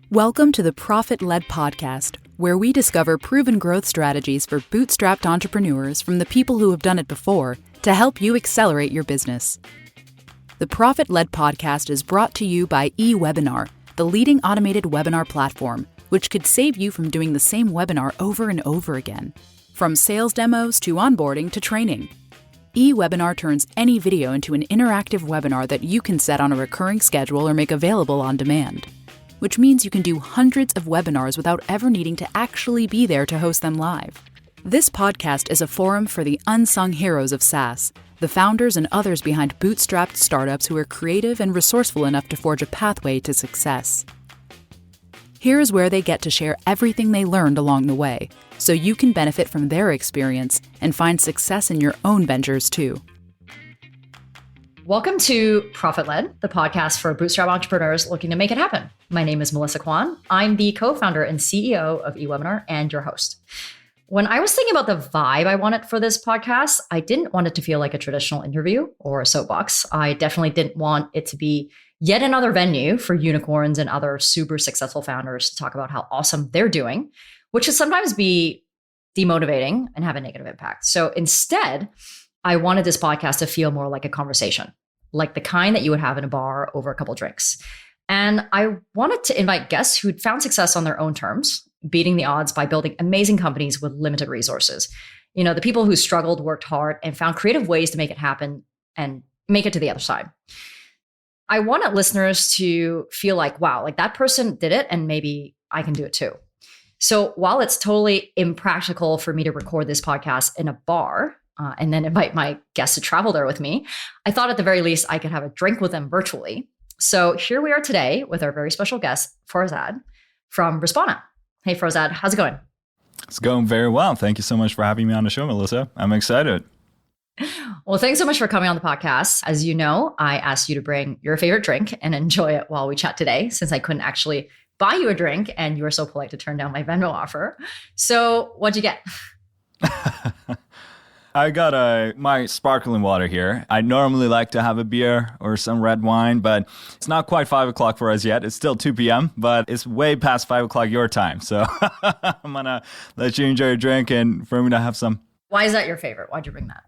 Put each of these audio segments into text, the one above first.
Welcome to the ProfitLed podcast, where we discover proven growth strategies for bootstrapped entrepreneurs from the people who have done it before to help you accelerate your business. The ProfitLed podcast is brought to you by eWebinar, the leading automated webinar platform, which could save you from doing the same webinar over and over again. From sales demos to onboarding to training, eWebinar turns any video into an interactive webinar that you can set on a recurring schedule or make available on demand, which means you can do hundreds of webinars without ever needing to actually be there to host them live. This podcast is a forum for the unsung heroes of SaaS, the founders and others behind bootstrapped startups who are creative and resourceful enough to forge a pathway to success. Here's where they get to share everything they learned along the way, so you can benefit from their experience and find success in your own ventures too. Welcome to ProfitLed, the podcast for bootstrap entrepreneurs looking to make it happen. My name is Melissa Kwan. I'm the co-founder and CEO of eWebinar and your host. When I was thinking about the vibe I wanted for this podcast, I didn't want it to feel like a traditional interview or a soapbox. I definitely didn't want it to be yet another venue for unicorns and other super successful founders to talk about how awesome they're doing, which can sometimes be demotivating and have a negative impact. So instead, I wanted this podcast to feel more like a conversation, like the kind that you would have in a bar over a couple drinks. And I wanted to invite guests who'd found success on their own terms, beating the odds by building amazing companies with limited resources. You know, the people who struggled, worked hard, and found creative ways to make it happen and make it to the other side. I wanted listeners to feel like, wow, like that person did it and maybe I can do it too. So while it's totally impractical for me to record this podcast in a bar, and then invite my guests to travel there with me, I thought at the very least I could have a drink with them virtually. So here we are today with our very special guest, Farzad from Respona. Hey, Farzad, how's it going? It's going very well. Thank you so much for having me on the show, Melissa. I'm excited. Well, thanks so much for coming on the podcast. As you know, I asked you to bring your favorite drink and enjoy it while we chat today, since I couldn't actually buy you a drink and you were so polite to turn down my Venmo offer. So what'd you get? I got my sparkling water here. I normally like to have a beer or some red wine, but it's not quite 5 o'clock for us yet. It's still 2 p.m., but it's way past 5 o'clock your time. So I'm going to let you enjoy your drink and for me to have some. Why is that your favorite? Why'd you bring that?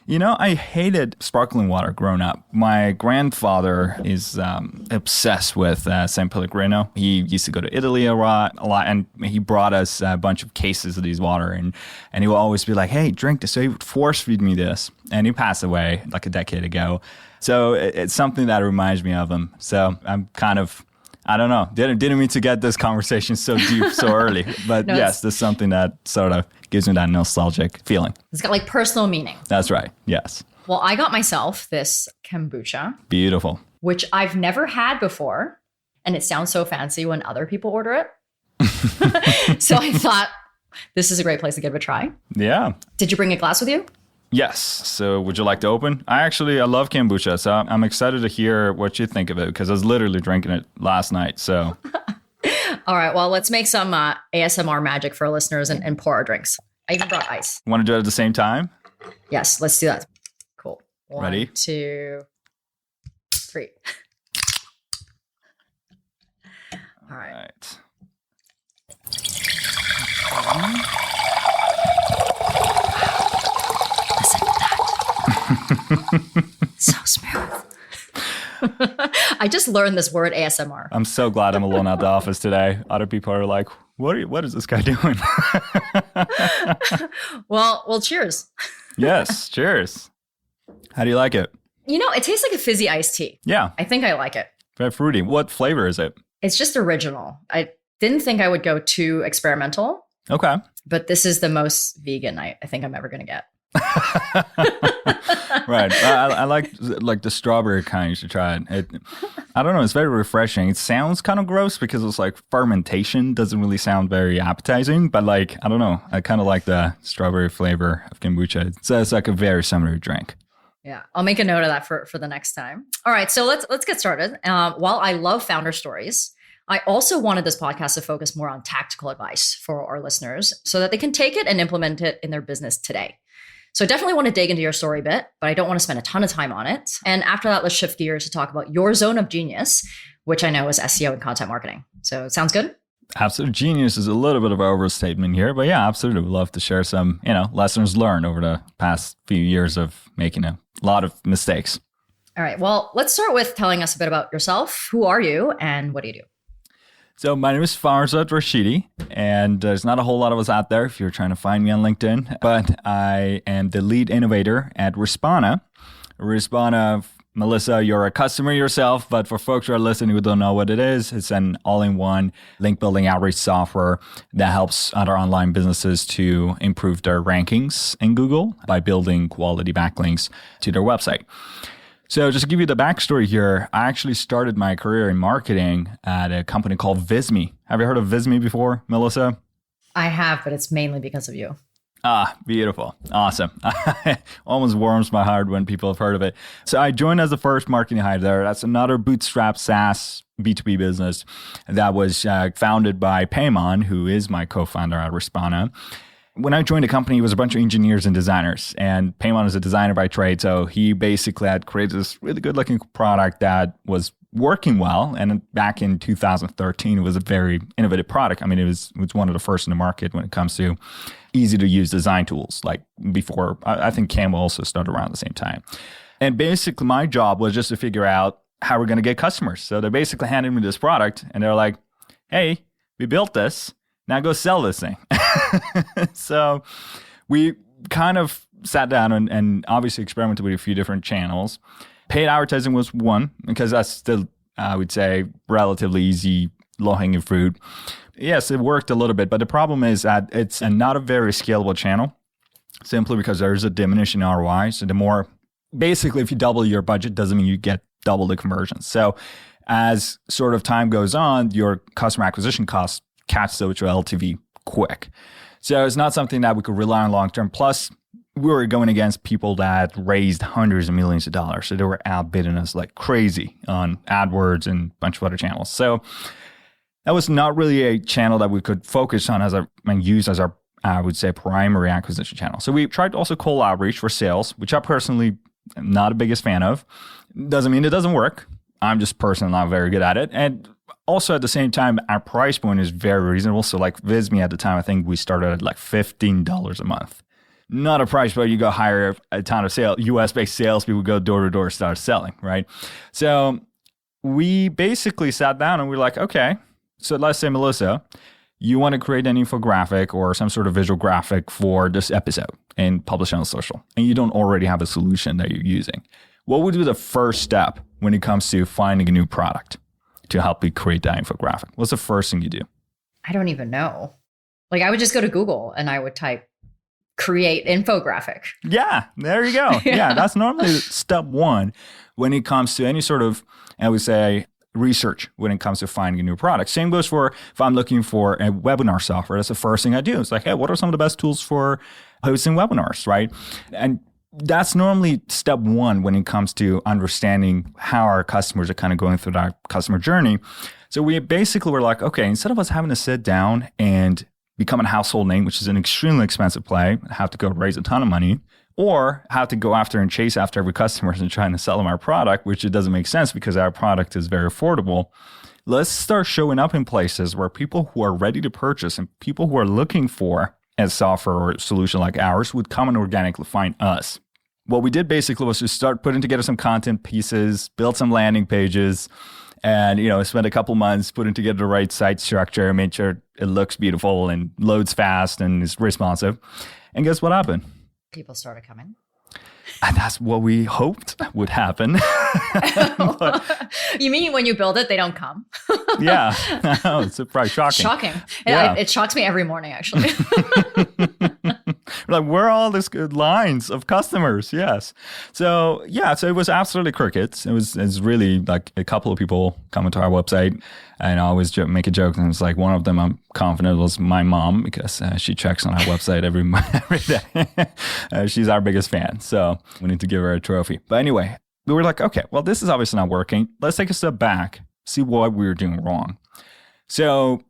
You know, I hated sparkling water growing up. My grandfather is obsessed with San Pellegrino. He used to go to Italy a lot, and he brought us a bunch of cases of these water, and he would always be like, hey, drink this. So he would force feed me this, and he passed away like a decade ago. So it's something that reminds me of him. So I'm kind of, I don't know, didn't mean to get this conversation so deep so early, but yes, there's something that sort of gives me that nostalgic feeling. It's got like personal meaning. That's right. Yes. Well, I got myself this kombucha. Beautiful. Which I've never had before. And it sounds so fancy when other people order it. So I thought this is a great place to give it a try. Yeah. Did you bring a glass with you? Yes. So would you like to open? I love kombucha. So I'm excited to hear what you think of it because I was literally drinking it last night. So. All right. Well, let's make some ASMR magic for our listeners and pour our drinks. I even brought ice. Want to do it at the same time? Yes. Let's do that. Cool. Ready? 1, 2, 3. All right. Listen to that. So smooth. I just learned this word ASMR. I'm so glad I'm alone at the office today. Other people are like, what is this guy doing? Well, cheers. Yes, cheers. How do you like it? You know, it tastes like a fizzy iced tea. Yeah. I think I like it. Very fruity. What flavor is it? It's just original. I didn't think I would go too experimental. Okay. But this is the most vegan I think I'm ever going to get. Right. I like the strawberry kind. You should try it. I don't know. It's very refreshing. It sounds kind of gross because it's like fermentation. Doesn't really sound very appetizing. But like, I don't know. I kind of like the strawberry flavor of kombucha. So it's like a very summery drink. Yeah, I'll make a note of that for the next time. All right, so let's get started. While I love founder stories, I also wanted this podcast to focus more on tactical advice for our listeners so that they can take it and implement it in their business today. So I definitely want to dig into your story a bit, but I don't want to spend a ton of time on it. And after that, let's shift gears to talk about your zone of genius, which I know is SEO and content marketing. So sounds good? Absolute genius is a little bit of an overstatement here, but yeah, absolutely. We'd love to share some, lessons learned over the past few years of making a lot of mistakes. All right. Well, let's start with telling us a bit about yourself. Who are you and what do you do? So my name is Farzad Rashidi, and there's not a whole lot of us out there if you're trying to find me on LinkedIn, but I am the lead innovator at Respona. Respona, Melissa, you're a customer yourself, but for folks who are listening who don't know what it is, it's an all-in-one link building outreach software that helps other online businesses to improve their rankings in Google by building quality backlinks to their website. So just to give you the backstory here, I actually started my career in marketing at a company called Visme. Have you heard of Visme before, Melissa? I have, but it's mainly because of you. Ah, beautiful. Awesome. Almost warms my heart when people have heard of it. So I joined as the first marketing hire there. That's another bootstrap SaaS B2B business that was founded by Payman, who is my co-founder at Respona. When I joined the company, it was a bunch of engineers and designers, and Payman is a designer by trade. So he basically had created this really good looking product that was working well. And back in 2013, it was a very innovative product. I mean, it was one of the first in the market when it comes to easy to use design tools. Like before, I think Canva also started around the same time. And basically my job was just to figure out how we're going to get customers. So they basically handed me this product and they're like, hey, we built this. Now go sell this thing. So we kind of sat down and obviously experimented with a few different channels. Paid advertising was one, because that's still, I would say, relatively easy, low-hanging fruit. Yes, it worked a little bit, but the problem is that it's not a very scalable channel, simply because there's a diminishing ROI. So the more, basically, if you double your budget, doesn't mean you get double the conversions. So as sort of time goes on, your customer acquisition costs catch up to LTV quick. So it's not something that we could rely on long-term. Plus, we were going against people that raised hundreds of millions of dollars. So they were outbidding us like crazy on AdWords and a bunch of other channels. So that was not really a channel that we could focus on and use as our, I would say, primary acquisition channel. So we tried also cold outreach for sales, which I personally am not the biggest fan of. Doesn't mean it doesn't work. I'm just personally not very good at it. And also at the same time, our price point is very reasonable. So like Visme at the time, I think we started at like $15 a month. Not a price point you go hire a ton of US-based salespeople, go door to door, start selling, right? So we basically sat down and we were like, okay, so let's say, Melissa, you want to create an infographic or some sort of visual graphic for this episode and publish it on social, and you don't already have a solution that you're using. What would be the first step when it comes to finding a new product to help you create that infographic? What's the first thing you do? I don't even know. Like I would just go to Google and I would type create infographic. Yeah, there you go. Yeah, that's normally step one when it comes to any sort of, I would say, research when it comes to finding a new product. Same goes for if I'm looking for a webinar software. That's the first thing I do. It's like, hey, what are some of the best tools for hosting webinars, right? And that's normally step one when it comes to understanding how our customers are kind of going through that customer journey. So we basically were like, okay, instead of us having to sit down and become a household name, which is an extremely expensive play, have to go raise a ton of money, or have to go after and chase after every customer and trying to sell them our product, which it doesn't make sense because our product is very affordable. Let's start showing up in places where people who are ready to purchase and people who are looking for a software or a solution like ours would come and organically find us. What we did basically was to start putting together some content pieces, build some landing pages, and spend a couple months putting together the right site structure, made sure it looks beautiful and loads fast and is responsive. And guess what happened? People started coming. And that's what we hoped would happen. But, you mean when you build it, they don't come? Yeah. Oh, it's probably shocking. Shocking. Yeah. It shocks me every morning, actually. Like, where are all these good lines of customers? Yes. So it was absolutely crickets. It was really like a couple of people coming to our website, and I always make a joke, and it's like one of them I'm confident was my mom, because she checks on our website every day. She's our biggest fan, so we need to give her a trophy. But anyway, we were like, okay, well, this is obviously not working. Let's take a step back, see what we were doing wrong. So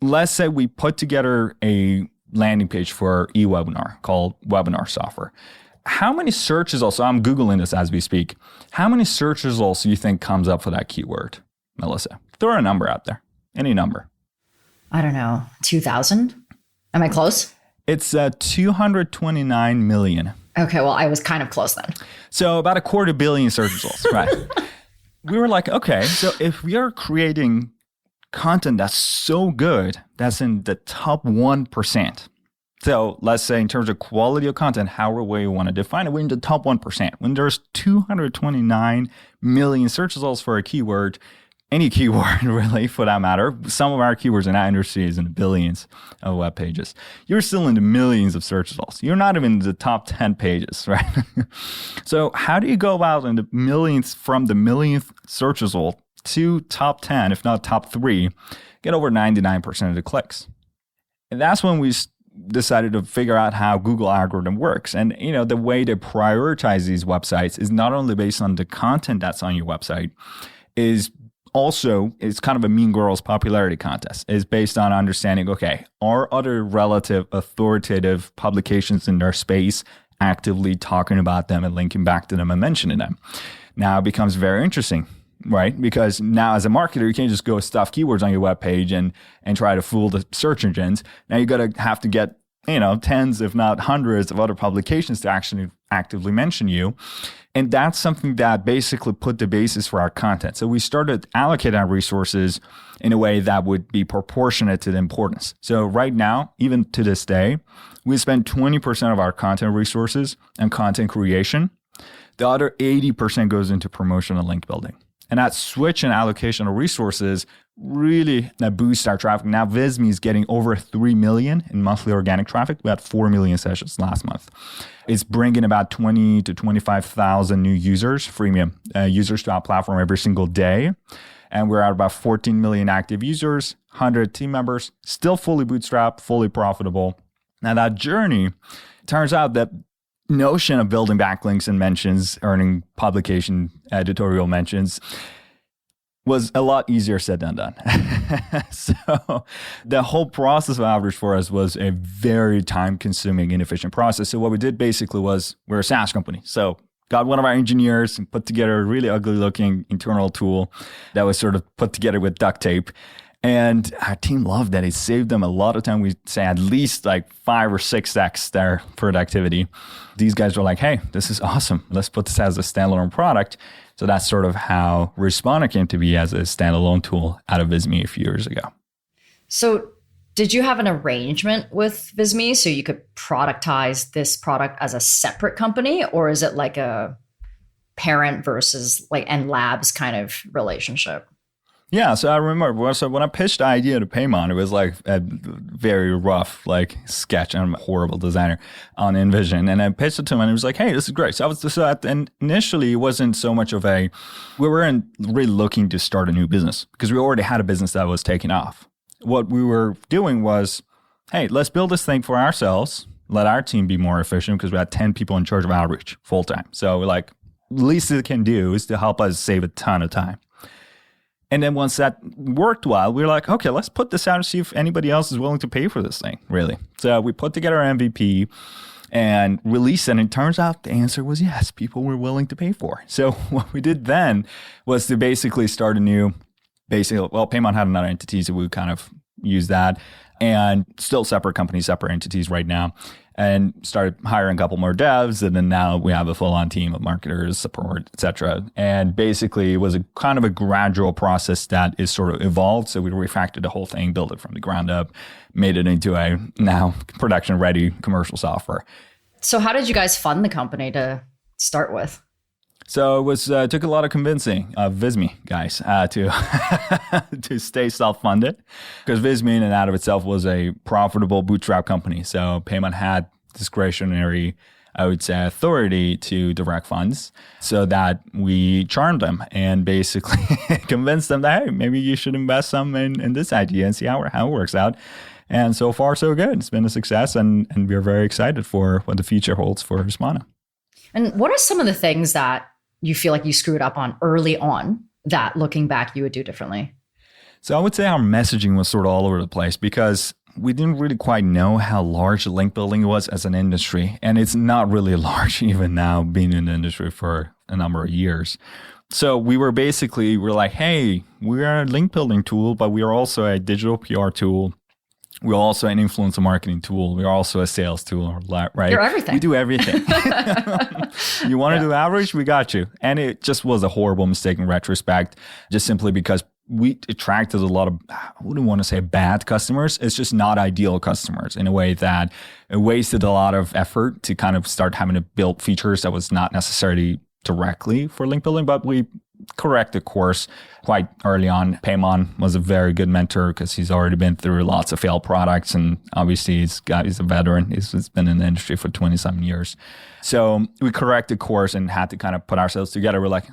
let's say we put together a landing page for eWebinar called Webinar Software. How many search results, so I'm Googling this as we speak, how many search results do you think comes up for that keyword? Melissa? Throw a number out there. Any number. I don't know, 2,000? Am I close? It's 229 million. Okay, well, I was kind of close then. So about 250 million search results, right? We were like, okay, so if we are creating content that's so good, that's in the top 1%. So let's say in terms of quality of content, however way you want to define it, we're in the top 1%. When there's 229 million search results for a keyword, any keyword really for that matter, some of our keywords in that industry is in the billions of web pages. You're still in the millions of search results. You're not even in the top 10 pages, right? So how do you go about in the millions from the millionth search result to top 10, if not top 3, get over 99% of the clicks? And that's when we decided to figure out how Google algorithm works. And, the way they prioritize these websites is not only based on the content that's on your website, it's kind of a Mean Girls popularity contest. It's based on understanding, okay, are other relative authoritative publications in their space actively talking about them and linking back to them and mentioning them? Now it becomes very interesting, right? Because now as a marketer, you can't just go stuff keywords on your webpage and try to fool the search engines. Now you have to get, tens, if not hundreds of other publications to actually actively mention you. And that's something that basically put the basis for our content. So we started allocating our resources in a way that would be proportionate to the importance. So right now, even to this day, we spend 20% of our content resources on content creation. The other 80% goes into promotion and link building. And that switch in allocation of resources really boosts our traffic. Now Visme is getting over 3 million in monthly organic traffic. We had 4 million sessions last month. It's bringing about 20 to 25,000 new users, freemium users to our platform every single day. And we're at about 14 million active users, 100 team members, still fully bootstrapped, fully profitable. Now that journey, turns out that notion of building backlinks and mentions, earning publication editorial mentions was a lot easier said than done. So the whole process of Average for us was a very time-consuming, inefficient process. So what we did basically was we're a SaaS company. So got one of our engineers and put together a really ugly-looking internal tool that was sort of put together with duct tape. And our team loved that. It saved them a lot of time. We say at least like 5 or 6x their productivity. These guys were like, hey, this is awesome. Let's put this as a standalone product. So that's sort of how Respona came to be as a standalone tool out of Visme a few years ago. So did you have an arrangement with Visme so you could productize this product as a separate company? Or is it like a parent versus and labs kind of relationship? Yeah, so I remember, so when I pitched the idea to Paymon, it was like a very rough sketch. I'm a horrible designer on InVision. And I pitched it to him and he was like, hey, this is great. And initially it wasn't so much of we weren't really looking to start a new business because we already had a business that was taking off. What we were doing was, hey, let's build this thing for ourselves, let our team be more efficient because we had 10 people in charge of outreach full time. So we're like, the least it can do is to help us save a ton of time. And then once that worked well, we were like, okay, let's put this out and see if anybody else is willing to pay for this thing, really. So we put together an MVP and released it. And it turns out the answer was yes, people were willing to pay for it. So what we did then was to basically start Paymon had another entity, so we kind of used that. And still separate companies, separate entities right now. And started hiring a couple more devs. And then now we have a full-on team of marketers, support, et cetera. And basically it was a kind of a gradual process that is sort of evolved. So we refactored the whole thing, built it from the ground up, made it into a now production-ready commercial software. So how did you guys fund the company to start with? So it was took a lot of convincing of Visme guys to stay self-funded because Visme in and out of itself was a profitable bootstrap company. So Paymon had discretionary, I would say, authority to direct funds so that we charmed them and basically convinced them that, hey, maybe you should invest some in this idea and see how it works out. And so far, so good. It's been a success and we're very excited for what the future holds for Respona. And what are some of the things that you feel like you screwed up on early on that looking back you would do differently? So I would say our messaging was sort of all over the place because we didn't really quite know how large link building was as an industry. And it's not really large even now being in the industry for a number of years. So we're like, hey, we're a link building tool, but we are also a digital PR tool. We're also an influencer marketing tool. We're also a sales tool, right? You're everything. We do everything. You want to do average? We got you. And it just was a horrible mistake in retrospect, just simply because we attracted a lot of, I wouldn't want to say bad customers. It's just not ideal customers in a way that it wasted a lot of effort to kind of start having to build features that was not necessarily directly for link building, but we corrected course quite early on. Paymon was a very good mentor because he's already been through lots of failed products, and obviously he's a veteran. He's been in the industry for 27 years. So we corrected course and had to kind of put ourselves together. We're like,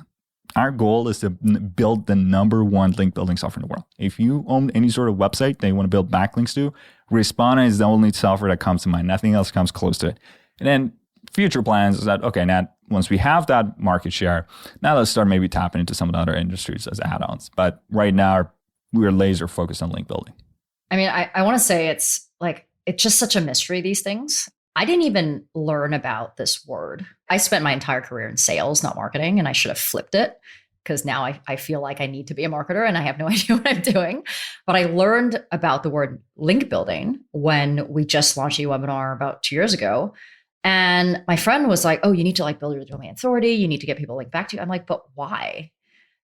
our goal is to build the number one link building software in the world. If you own any sort of website that you want to build backlinks to, Respona is the only software that comes to mind. Nothing else comes close to it. And then future plans is that, okay, now once we have that market share, now let's start maybe tapping into some of the other industries as add-ons. But right now, we're laser focused on link building. I mean, I want to say it's just such a mystery, these things. I didn't even learn about this word. I spent my entire career in sales, not marketing, and I should have flipped it because now I feel like I need to be a marketer and I have no idea what I'm doing. But I learned about the word link building when we just launched eWebinar about 2 years ago. And my friend was like, oh, you need to build your domain authority. You need to get people linked back to you. I'm like, but why?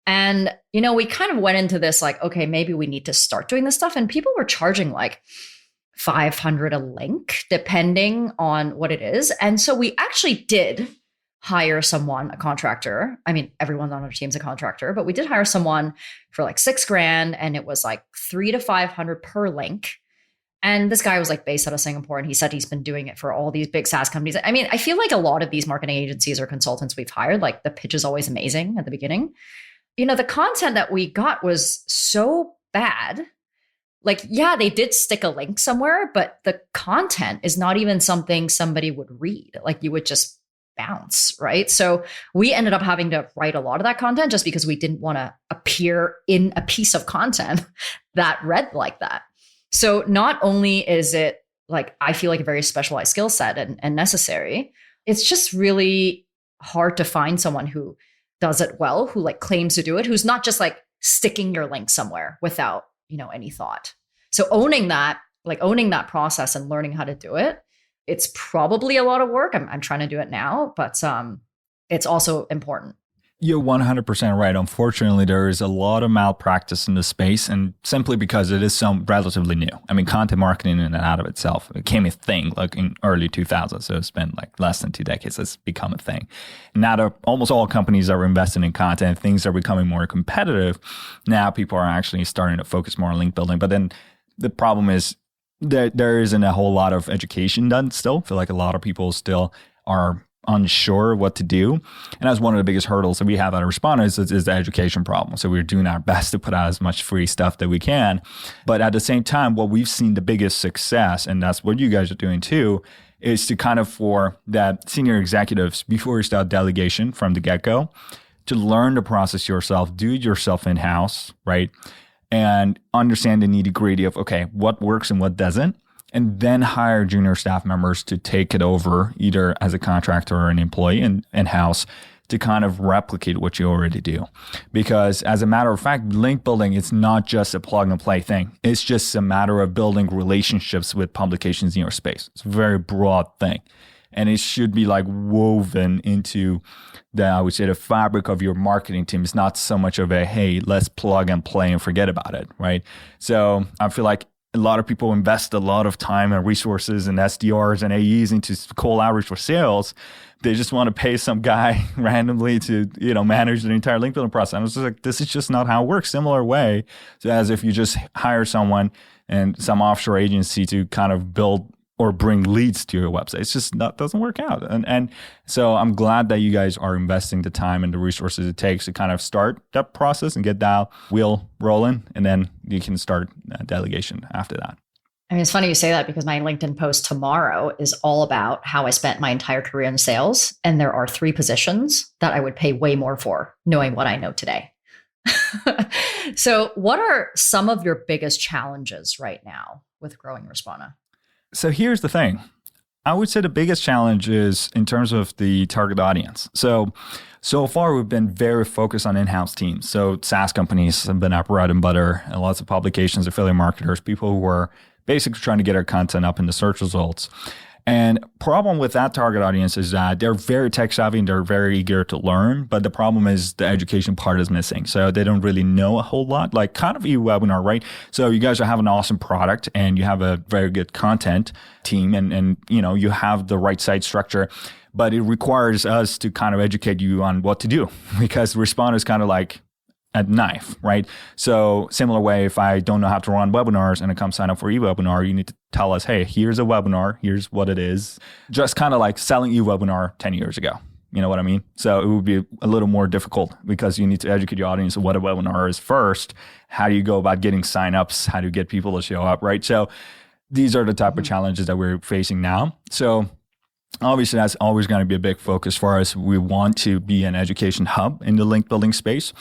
And, we kind of went into this okay, maybe we need to start doing this stuff. And people were charging $500 a link, depending on what it is. And so we actually did hire someone, a contractor. I mean, everyone on our team's a contractor, but we did hire someone for $6,000, and it was $300 to $500 per link. And this guy was based out of Singapore, and he said he's been doing it for all these big SaaS companies. I mean, I feel like a lot of these marketing agencies or consultants we've hired, the pitch is always amazing at the beginning. The content that we got was so bad. Yeah, they did stick a link somewhere, but the content is not even something somebody would read. You would just bounce, right? So we ended up having to write a lot of that content just because we didn't want to appear in a piece of content that read like that. So not only is it I feel a very specialized skill set and necessary, it's just really hard to find someone who does it well, who claims to do it, who's not just sticking your link somewhere without, any thought. So owning that process and learning how to do it, it's probably a lot of work. I'm trying to do it now, but it's also important. You're 100% right. Unfortunately, there is a lot of malpractice in this space, and simply because it is relatively new. I mean, content marketing in and out of itself became a thing in early 2000s. So it's been less than 2 decades. It's become a thing. Now, almost all companies are investing in content. Things are becoming more competitive. Now, people are actually starting to focus more on link building. But then the problem is there isn't a whole lot of education done still. I feel like a lot of people still are unsure what to do. And that's one of the biggest hurdles that we have at Respona is the education problem. So we're doing our best to put out as much free stuff that we can. But at the same time, what we've seen the biggest success, and that's what you guys are doing too, is to kind of for that senior executives, before you start delegation from the get-go, to learn the process yourself, do it yourself in-house, right? And understand the nitty-gritty of, okay, what works and what doesn't. And then hire junior staff members to take it over either as a contractor or an employee in-house to kind of replicate what you already do. Because as a matter of fact, link building is not just a plug and play thing. It's just a matter of building relationships with publications in your space. It's a very broad thing. And it should be woven into I would say the fabric of your marketing team. It's not so much of a, hey, let's plug and play and forget about it, right? So I feel like a lot of people invest a lot of time and resources and SDRs and AEs into cold outreach for sales. They just want to pay some guy randomly to, manage the entire link building process. And it's just this is just not how it works. Similar way to as if you just hire someone and some offshore agency to kind of build or bring leads to your website. It's just doesn't work out. And so I'm glad that you guys are investing the time and the resources it takes to kind of start that process and get that wheel rolling. And then you can start delegation after that. I mean, it's funny you say that because my LinkedIn post tomorrow is all about how I spent my entire career in sales. And there are 3 positions that I would pay way more for, knowing what I know today. So what are some of your biggest challenges right now with growing Respona? So here's the thing. I would say the biggest challenge is in terms of the target audience. So far, we've been very focused on in-house teams. So SaaS companies have been our bread and butter, and lots of publications, affiliate marketers, people who are basically trying to get our content up in the search results. And problem with that target audience is that they're very tech savvy and they're very eager to learn. But the problem is the education part is missing. So they don't really know a whole lot, like kind of eWebinar, right? So you guys have an awesome product and you have a very good content team and you have the right site structure. But it requires us to kind of educate you on what to do because Respona is kind of like a knife, right? So similar way, if I don't know how to run webinars and I come sign up for eWebinar, you need to tell us, hey, here's a webinar, here's what it is. Just kind of like selling eWebinar 10 years ago. You know what I mean? So it would be a little more difficult because you need to educate your audience on what a webinar is first. How do you go about getting signups? How do you get people to show up, right? So these are the type of challenges that we're facing now. So obviously, that's always going to be a big focus for us. We want to be an education hub in the link building space.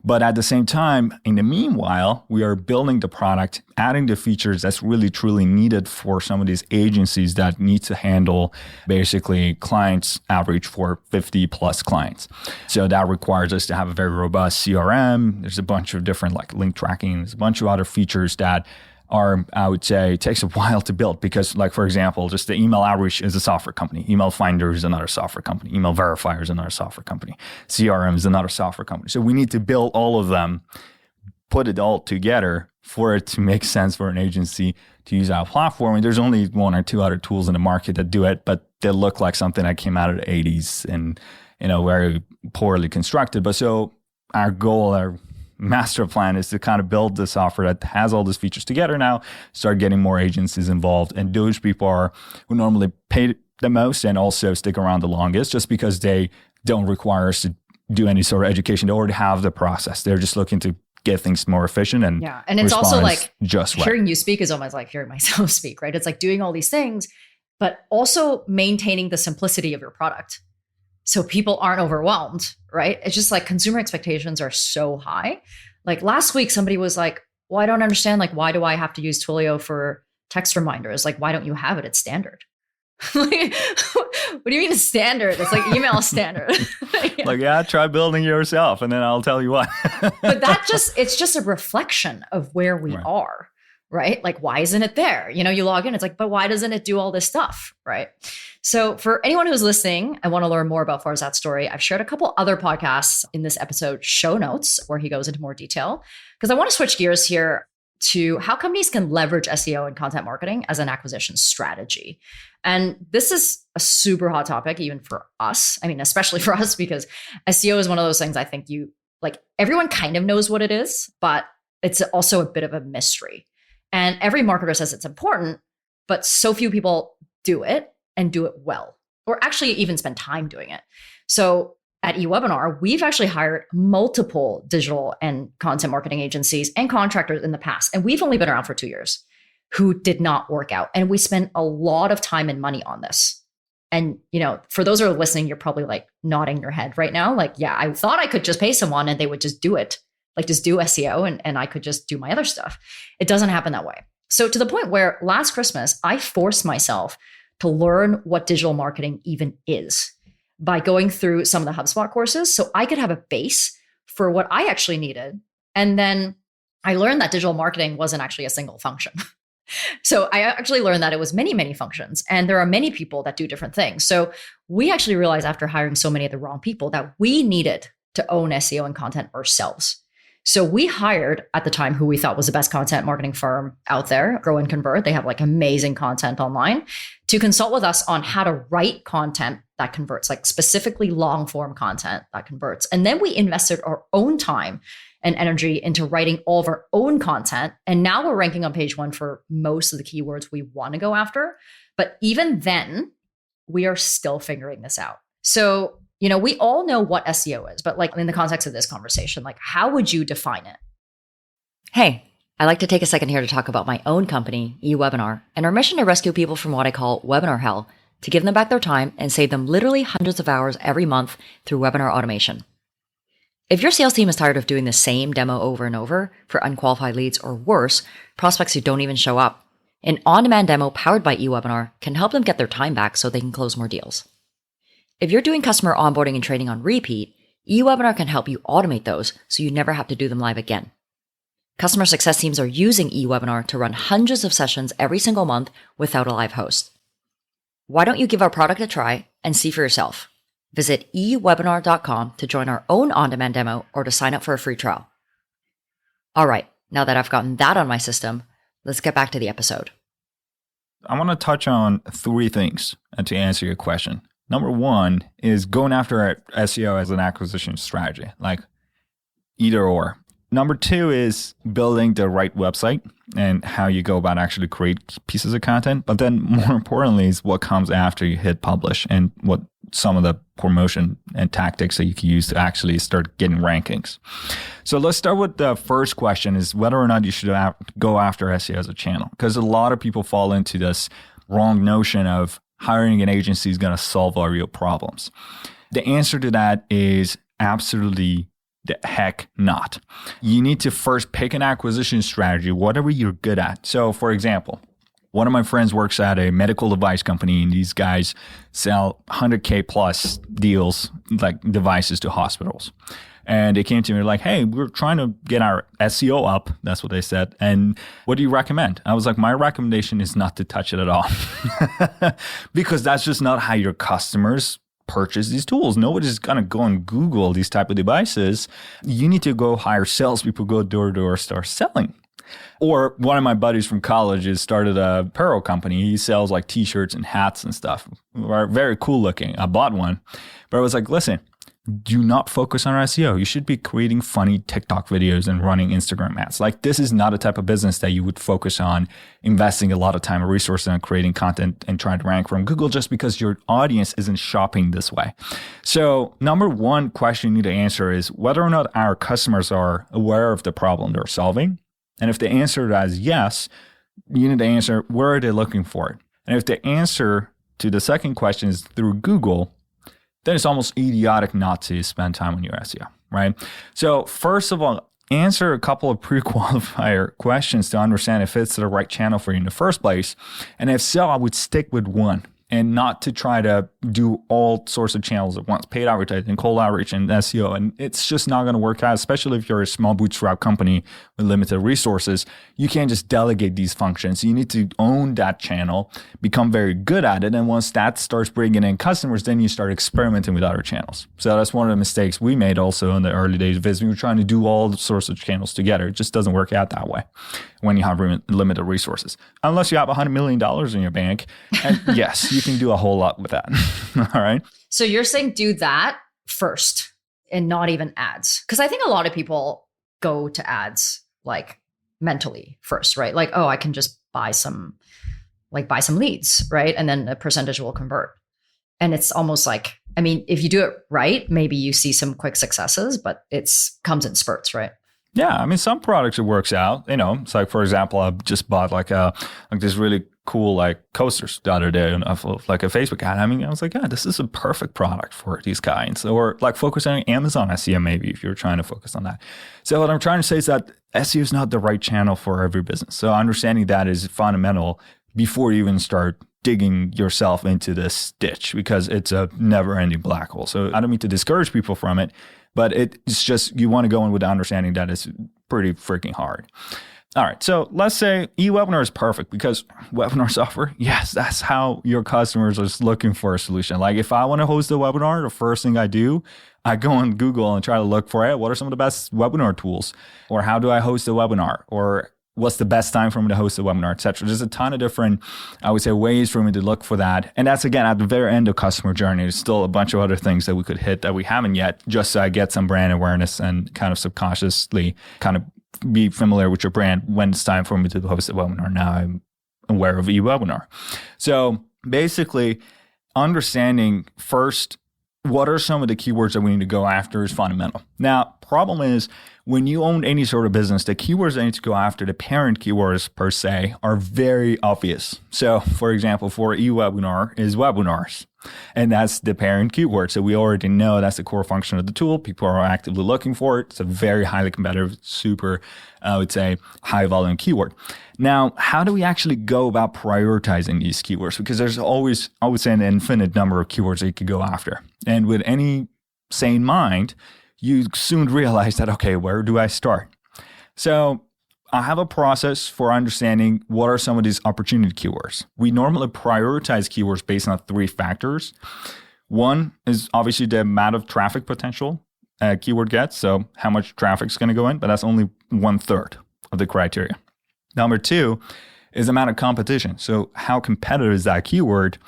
But at the same time, in the meanwhile, we are building the product, adding the features that's really, truly needed for some of these agencies that need to handle basically clients average for 50 plus clients. So that requires us to have a very robust CRM. There's a bunch of different like link tracking. There's a bunch of other features that are, I would say, it takes a while to build because, like, for example, just the email outreach is a software company. Email Finder is another software company. Email Verifier is another software company. CRM is another software company. So we need to build all of them, put it all together for it to make sense for an agency to use our platform. And there's only one or two other tools in the market that do it, but they look like something that came out of the 80s and, very poorly constructed. But so our goal, our master plan is to kind of build the software that has all these features together now, start getting more agencies involved. And those people are who normally pay the most and also stick around the longest just because they don't require us to do any sort of education. They already have the process. They're just looking to get things more efficient. And it's also like just hearing you speak is almost like hearing myself speak, right? It's like doing all these things, but also maintaining the simplicity of your product so people aren't overwhelmed, right? It's just like consumer expectations are so high. Like last week, somebody was like, well, I don't understand. Like, why do I have to use Twilio for text reminders? Like, why don't you have it? It's standard. Like, what do you mean it's standard? It's like email standard. Try building yourself and then I'll tell you what. But it's just a reflection of where we are, right? Like, why isn't it there? You log in, it's like, but why doesn't it do all this stuff, right? So for anyone who's listening and want to learn more about Farzad's story, I've shared a couple other podcasts in this episode show notes where he goes into more detail because I want to switch gears here to how companies can leverage SEO and content marketing as an acquisition strategy. And this is a super hot topic, even for us. I mean, especially for us, because SEO is one of those things I think everyone kind of knows what it is, but it's also a bit of a mystery. And every marketer says it's important, but so few people do it and do it well, or actually even spend time doing it. So at eWebinar, we've actually hired multiple digital and content marketing agencies and contractors in the past. And we've only been around for 2 years who did not work out. And we spent a lot of time and money on this. And, for those who are listening, you're probably like nodding your head right now. Like, yeah, I thought I could just pay someone and they would just do it. Like just do SEO and I could just do my other stuff. It doesn't happen that way. So to the point where last Christmas, I forced myself to learn what digital marketing even is by going through some of the HubSpot courses so I could have a base for what I actually needed. And then I learned that digital marketing wasn't actually a single function. So I actually learned that it was many, many functions, and there are many people that do different things. So we actually realized after hiring so many of the wrong people that we needed to own SEO and content ourselves. So we hired at the time who we thought was the best content marketing firm out there, Grow and Convert. They have like amazing content online, to consult with us on how to write content that converts, like specifically long form content that converts. And then we invested our own time and energy into writing all of our own content. And now we're ranking on page 1 for most of the keywords we want to go after. But even then, we are still figuring this out. So we all know what SEO is, but like in the context of this conversation, like how would you define it? Hey, I'd like to take a second here to talk about my own company, eWebinar, and our mission to rescue people from what I call webinar hell, to give them back their time and save them literally hundreds of hours every month through webinar automation. If your sales team is tired of doing the same demo over and over for unqualified leads or worse, prospects who don't even show up, An on-demand demo powered by eWebinar can help them get their time back so they can close more deals. If you're doing customer onboarding and training on repeat, eWebinar can help you automate those so you never have to do them live again. Customer success teams are using eWebinar to run hundreds of sessions every single month without a live host. Why don't you give our product a try and see for yourself? Visit ewebinar.com to join our own on-demand demo or to sign up for a free trial. All right, now that I've gotten that on my system, let's get back to the episode. I want to touch on 3 things to answer your question. Number 1 is going after SEO as an acquisition strategy, like either or. Number 2 is building the right website and how you go about actually create pieces of content. But then more importantly is what comes after you hit publish and what some of the promotion and tactics that you can use to actually start getting rankings. So let's start with the first question, is whether or not you should go after SEO as a channel. Because a lot of people fall into this wrong notion of hiring an agency is going to solve all your problems. The answer to that is absolutely the heck not. You need to first pick an acquisition strategy, whatever you're good at. So for example, one of my friends works at a medical device company, and these guys sell 100K plus deals, like devices to hospitals. And they came to me like, hey, we're trying to get our SEO up. That's what they said. And what do you recommend? I was like, my recommendation is not to touch it at all. Because that's just not how your customers purchase these tools. Nobody's going to go and Google these type of devices. You need to go hire salespeople, go door to door, start selling. Or one of my buddies from college has started a apparel company. He sells like t-shirts and hats and stuff. Very cool looking. I bought one. But I was like, listen, do not focus on SEO. You should be creating funny TikTok videos and running Instagram ads. Like, this is not a type of business that you would focus on investing a lot of time and resources on creating content and trying to rank from Google just because your audience isn't shopping this way. So number 1 question you need to answer is whether or not our customers are aware of the problem they're solving. And if the answer to that is yes, you need to answer, where are they looking for it? And if the answer to the second question is through Google, then it's almost idiotic not to spend time on your SEO, right? So first of all, answer a couple of pre-qualifier questions to understand if it's the right channel for you in the first place. And if so, I would stick with one and not to try to do all sorts of channels at once, paid advertising, cold outreach, and SEO. And it's just not going to work out, especially if you're a small bootstrap company with limited resources. You can't just delegate these functions. You need to own that channel, become very good at it. And once that starts bringing in customers, then you start experimenting with other channels. So that's one of the mistakes we made also in the early days of business. We were trying to do all sorts of channels together. It just doesn't work out that way when you have limited resources. Unless you have $100 million in your bank. And yes, you can do a whole lot with that. All right. So you're saying do that first and not even ads. Because I think a lot of people go to ads like mentally first, right? Like, oh, I can just buy some leads, right? And then a percentage will convert. And it's almost like, I mean, if you do it right, maybe you see some quick successes, but comes in spurts, right? Yeah, I mean, some products it works out. You know, it's like, for example, I just bought like this really cool like coasters the other day of like a Facebook ad. I mean, I was like, yeah, this is a perfect product for these guys. Or like focus on Amazon SEO maybe if you're trying to focus on that. So what I'm trying to say is that SEO is not the right channel for every business. So understanding that is fundamental before you even start digging yourself into this ditch, because it's a never-ending black hole. So I don't mean to discourage people from it, but it's just, you want to go in with the understanding that it's pretty freaking hard. All right, so let's say eWebinar is perfect because webinar software, yes, that's how your customers are looking for a solution. Like if I want to host a webinar, the first thing I do, I go on Google and try to look for, what are some of the best webinar tools? Or how do I host a webinar? Or what's the best time for me to host a webinar, et cetera. There's a ton of different, I would say, ways for me to look for that. And that's, again, at the very end of customer journey. There's still a bunch of other things that we could hit that we haven't yet, just so I get some brand awareness and kind of subconsciously kind of be familiar with your brand when it's time for me to host a webinar. Now I'm aware of eWebinar. So basically, understanding first, what are some of the keywords that we need to go after is fundamental. Now, problem is when you own any sort of business, the keywords that need to go after, the parent keywords per se, are very obvious. So for example, for eWebinar is webinars. And that's the parent keyword. So we already know that's the core function of the tool. People are actively looking for it. It's a very highly competitive, super, I would say, high volume keyword. Now, how do we actually go about prioritizing these keywords? Because there's always, I would say, an infinite number of keywords that you could go after. And with any sane mind, you soon realize that, okay, where do I start? So I have a process for understanding what are some of these opportunity keywords. We normally prioritize keywords based on 3 factors. One is obviously the amount of traffic potential a keyword gets, so how much traffic is going to go in, but that's only 1/3 of the criteria. Number 2 is the amount of competition. So how competitive is that keyword?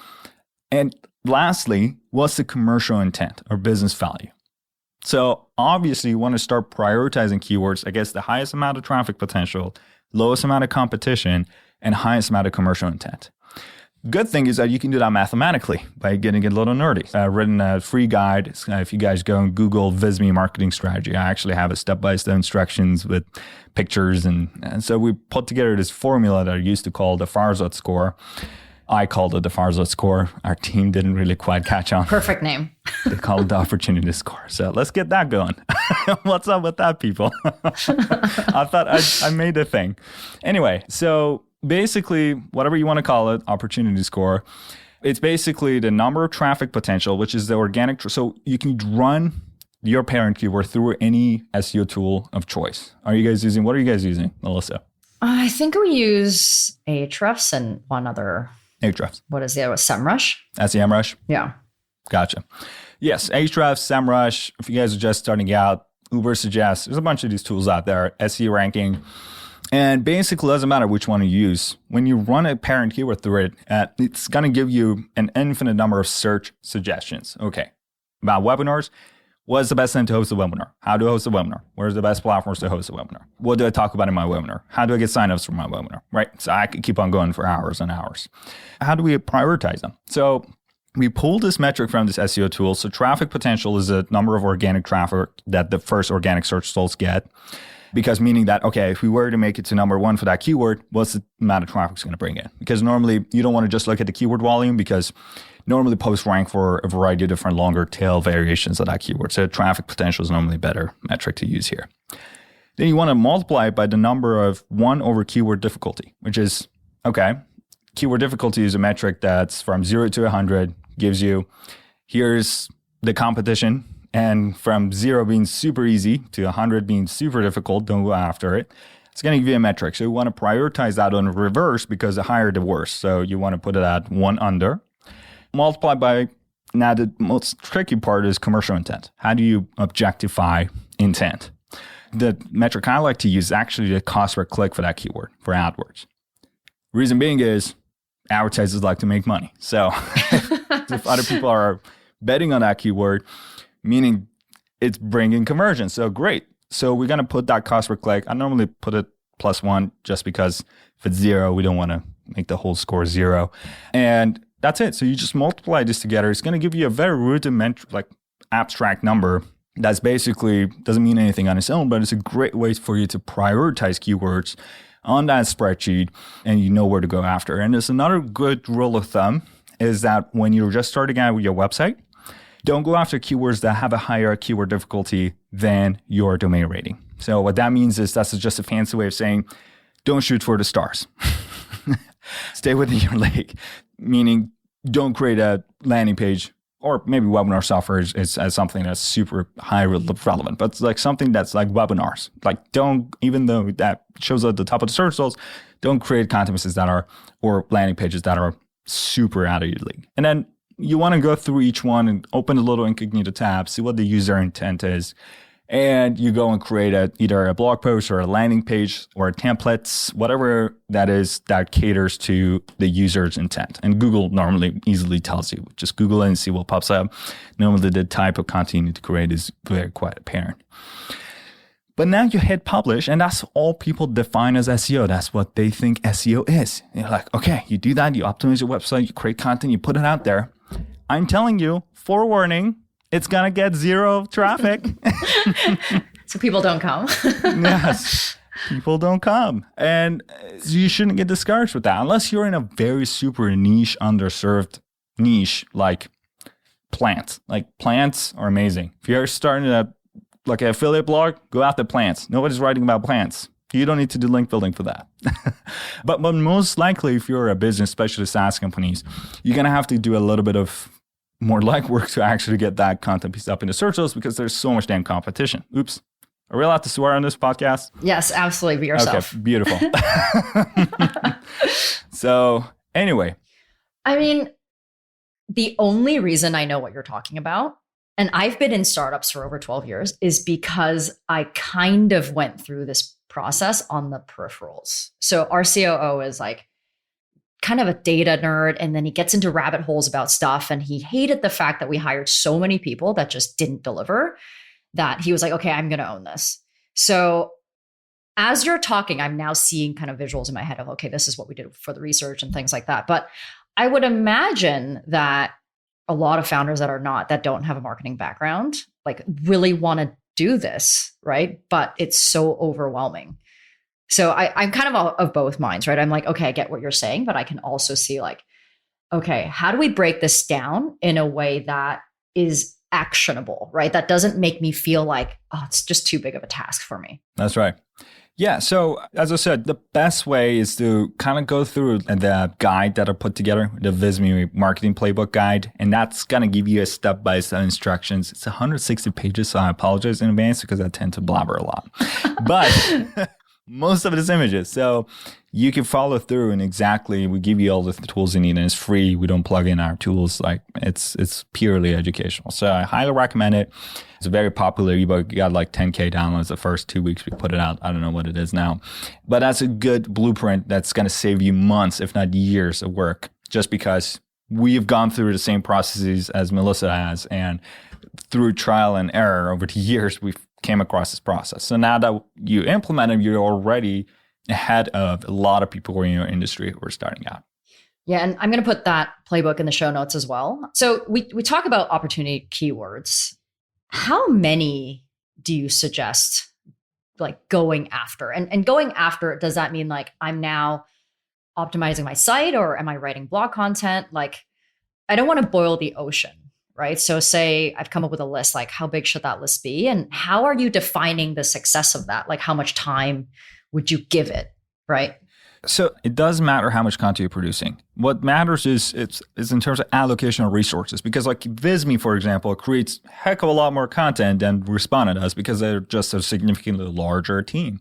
And lastly, what's the commercial intent or business value? So obviously you want to start prioritizing keywords against the highest amount of traffic potential, lowest amount of competition, and highest amount of commercial intent. Good thing is that you can do that mathematically by getting a little nerdy. I've written a free guide. If you guys go and Google VisMe marketing strategy, I actually have a step-by-step instructions with pictures. And so we put together this formula that I used to call the Farzad score. I called it the Farzad score. Our team didn't really quite catch on. Perfect name. They call it the opportunity score. So let's get that going. What's up with that, people? I thought I made a thing. Anyway, so basically, whatever you want to call it, opportunity score, it's basically the number of traffic potential, which is the organic. So you can run your parent keyword through any SEO tool of choice. What are you guys using, Melissa? I think we use Ahrefs and one other. Ahrefs. What is the other? SEMrush? SEMrush? Yeah. Gotcha. Yes, Ahrefs, SEMrush. If you guys are just starting out, Uber suggests there's a bunch of these tools out there, SEO ranking. And basically, it doesn't matter which one you use. When you run a parent keyword through it, it's going to give you an infinite number of search suggestions. Okay, about webinars. What's the best time to host a webinar? How do I host a webinar? Where's the best platforms to host a webinar? What do I talk about in my webinar? How do I get signups for my webinar? Right? So I could keep on going for hours and hours. How do we prioritize them? So we pull this metric from this SEO tool. So traffic potential is the number of organic traffic that the first organic search results get. Because meaning that, okay, if we were to make it to number 1 for that keyword, what's the amount of traffic it's going to bring in? Because normally you don't want to just look at the keyword volume because normally posts rank for a variety of different longer tail variations of that keyword. So traffic potential is normally a better metric to use here. Then you want to multiply it by the number of 1 over keyword difficulty, which is, okay, keyword difficulty is a metric that's from 0 to 100, gives you, here's the competition, and from 0 being super easy to 100 being super difficult, don't go after it. It's going to give you a metric. So you want to prioritize that on reverse because the higher the worse. So you want to put it at 1 under. Multiply by, now the most tricky part is commercial intent. How do you objectify intent? The metric I like to use is actually the cost per click for that keyword, for AdWords. Reason being is advertisers like to make money. So if other people are betting on that keyword, meaning it's bringing conversion. So great. So we're going to put that cost per click. I normally put it +1 just because if it's 0, we don't want to make the whole score 0. And that's it. So you just multiply this together. It's going to give you a very rudimentary, like abstract number that's basically doesn't mean anything on its own, but it's a great way for you to prioritize keywords on that spreadsheet and you know where to go after. And there's another good rule of thumb is that when you're just starting out with your website, don't go after keywords that have a higher keyword difficulty than your domain rating. So what that means is that's just a fancy way of saying don't shoot for the stars. Stay within your lake, meaning don't create a landing page or maybe webinar software is something that's super high relevant, but it's like something that's like webinars. Like don't, even though that shows at the top of the search results, don't create content pieces that are, or landing pages that are super out of your league. And then you want to go through each one and open a little incognito tab, see what the user intent is. And you go and create either a blog post or a landing page or a templates, whatever that is that caters to the user's intent. And Google normally easily tells you. Just Google it and see what pops up. Normally the type of content you need to create is very quite apparent. But now you hit publish, and that's all people define as SEO. That's what they think SEO is. You're like, okay, you do that, you optimize your website, you create content, you put it out there. I'm telling you, forewarning, it's going to get 0 traffic. So people don't come. Yes. People don't come. And you shouldn't get discouraged with that unless you're in a very super niche, underserved niche like plants. Like plants are amazing. If you're starting an affiliate blog, go after plants. Nobody's writing about plants. You don't need to do link building for that. But most likely, if you're a business, especially SaaS companies, you're going to have to do a little bit of more legwork to actually get that content piece up in the search results because there's so much damn competition. Oops. Are we allowed to swear on this podcast? Yes, absolutely. Be yourself. Okay, beautiful. So anyway. I mean, the only reason I know what you're talking about, and I've been in startups for over 12 years, is because I kind of went through this process on the peripherals. So our COO is like kind of a data nerd, and then he gets into rabbit holes about stuff. And he hated the fact that we hired so many people that just didn't deliver, that he was like, okay, I'm going to own this. So as you're talking, I'm now seeing kind of visuals in my head of, okay, this is what we did for the research and things like that. But I would imagine that a lot of founders that don't have a marketing background, like really want to do this, right? But it's so overwhelming. So I'm kind of both minds, right? I'm like, okay, I get what you're saying, but I can also see like, okay, how do we break this down in a way that is actionable, right? That doesn't make me feel like, oh, it's just too big of a task for me. That's right. Yeah. So as I said, the best way is to kind of go through the guide that I put together, the Visme marketing playbook guide. And that's going to give you a step-by-step instructions. It's 160 pages. So I apologize in advance because I tend to blabber a lot. But most of it is images. So you can follow through and we give you all the tools you need, and it's free. We don't plug in our tools. Like it's purely educational. So I highly recommend it. It's a very popular ebook. You got like 10K downloads the first 2 weeks we put it out. I don't know what it is now, but that's a good blueprint that's going to save you months, if not years of work, just because we've gone through the same processes as Melissa has, and through trial and error over the years, we've came across this process. So now that you implement it, you're already ahead of a lot of people in your industry who are starting out. Yeah, and I'm going to put that playbook in the show notes as well. So we talk about opportunity keywords. How many do you suggest like going after? And going after, does that mean like I'm now optimizing my site, or am I writing blog content? Like I don't want to boil the ocean, right? So say I've come up with a list, like how big should that list be? And how are you defining the success of that? Like how much time would you give it, right? So it does matter how much content you're producing. What matters is in terms of allocation of resources, because like Visme, for example, creates a heck of a lot more content than Respona does because they're just a significantly larger team.